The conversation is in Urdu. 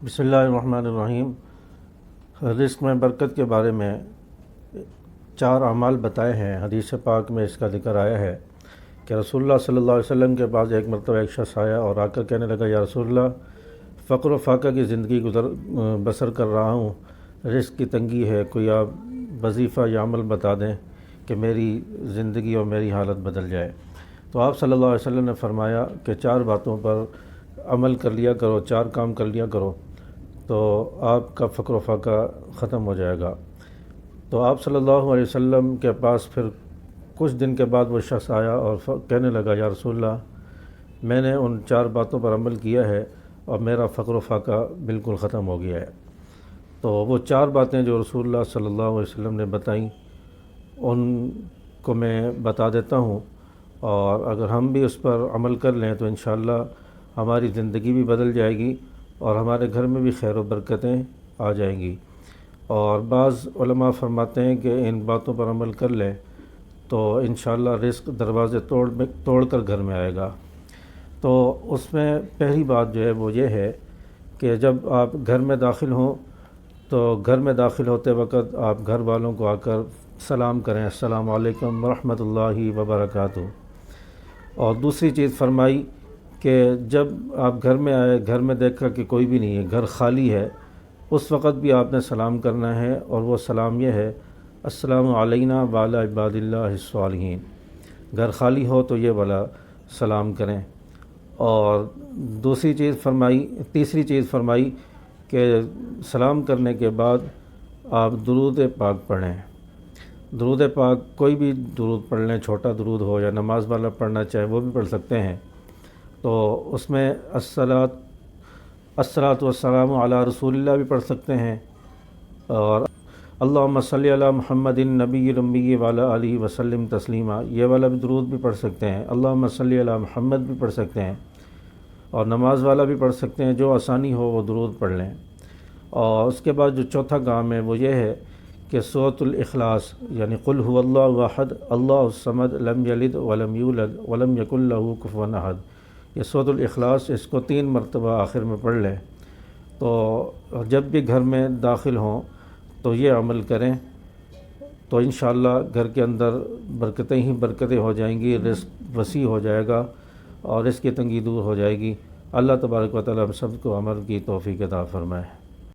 بسم اللہ الرحمن الرحیم۔ رزق میں برکت کے بارے میں 4 اعمال بتائے ہیں۔ حدیث پاک میں اس کا ذکر آیا ہے کہ رسول اللہ صلی اللہ علیہ وسلم کے پاس ایک مرتبہ ایک شخص آیا اور آ کر کہنے لگا، یا رسول اللہ، فقر و فاقہ کی زندگی بسر کر رہا ہوں، رزق کی تنگی ہے، کوئی آپ وظیفہ یا عمل بتا دیں کہ میری زندگی اور میری حالت بدل جائے۔ تو آپ صلی اللہ علیہ وسلم نے فرمایا کہ 4 باتوں پر عمل کر لیا کرو، 4 کام کر لیا کرو تو آپ کا فقر و فاقہ ختم ہو جائے گا۔ تو آپ صلی اللہ علیہ وسلم کے پاس پھر کچھ دن کے بعد وہ شخص آیا اور کہنے لگا، یا رسول اللہ، میں نے ان 4 باتوں پر عمل کیا ہے اور میرا فقر و فاقہ بالکل ختم ہو گیا ہے۔ تو وہ 4 باتیں جو رسول اللہ صلی اللہ علیہ وسلم نے بتائیں ان کو میں بتا دیتا ہوں، اور اگر ہم بھی اس پر عمل کر لیں تو انشاءاللہ ہماری زندگی بھی بدل جائے گی اور ہمارے گھر میں بھی خیر و برکتیں آ جائیں گی۔ اور بعض علماء فرماتے ہیں کہ ان باتوں پر عمل کر لیں تو انشاءاللہ رزق دروازے توڑ کر گھر میں آئے گا۔ تو اس میں پہلی بات جو ہے وہ یہ ہے کہ جب آپ گھر میں داخل ہوں تو گھر میں داخل ہوتے وقت آپ گھر والوں کو آ کر سلام کریں، السلام علیکم ورحمۃ اللہ وبرکاتہ۔ اور دوسری چیز فرمائی کہ جب آپ گھر میں آئے، گھر میں دیکھا کہ کوئی بھی نہیں ہے، گھر خالی ہے، اس وقت بھی آپ نے سلام کرنا ہے، اور وہ سلام یہ ہے، السلام علینا وعلی عباد اللہ الصالحین۔ گھر خالی ہو تو یہ والا سلام کریں۔ اور تیسری چیز فرمائی کہ سلام کرنے کے بعد آپ درود پاک پڑھیں۔ درود پاک کوئی بھی درود پڑھ لیں، چھوٹا درود ہو یا نماز والا پڑھنا چاہے وہ بھی پڑھ سکتے ہیں۔ تو اس میں الصلاۃ والسلام علی رسول اللہ بھی پڑھ سکتے ہیں، اور اللہم صلی علی محمد النبی الامی وعلی آلہ وسلم تسلیما، یہ والا بھی درود بھی پڑھ سکتے ہیں۔ اللہم صلی علی محمد بھی پڑھ سکتے ہیں، اور نماز والا بھی پڑھ سکتے ہیں، جو آسانی ہو وہ درود پڑھ لیں۔ اور اس کے بعد جو چوتھا کام ہے وہ یہ ہے کہ سورۃ الاخلاص یعنی قل هو اللہ احد اللہ الصمد لم یلد ولم یولد ولم یکن لہ کفوا احد، یہ سورۃ الاخلاص، اس کو 3 مرتبہ آخر میں پڑھ لیں۔ تو جب بھی گھر میں داخل ہوں تو یہ عمل کریں تو انشاءاللہ گھر کے اندر برکتیں ہی برکتیں ہو جائیں گی، رزق وسیع ہو جائے گا اور رزق کی تنگی دور ہو جائے گی۔ اللہ تبارک و تعالی ہم سب کو عمل کی توفیق عطا فرمائے۔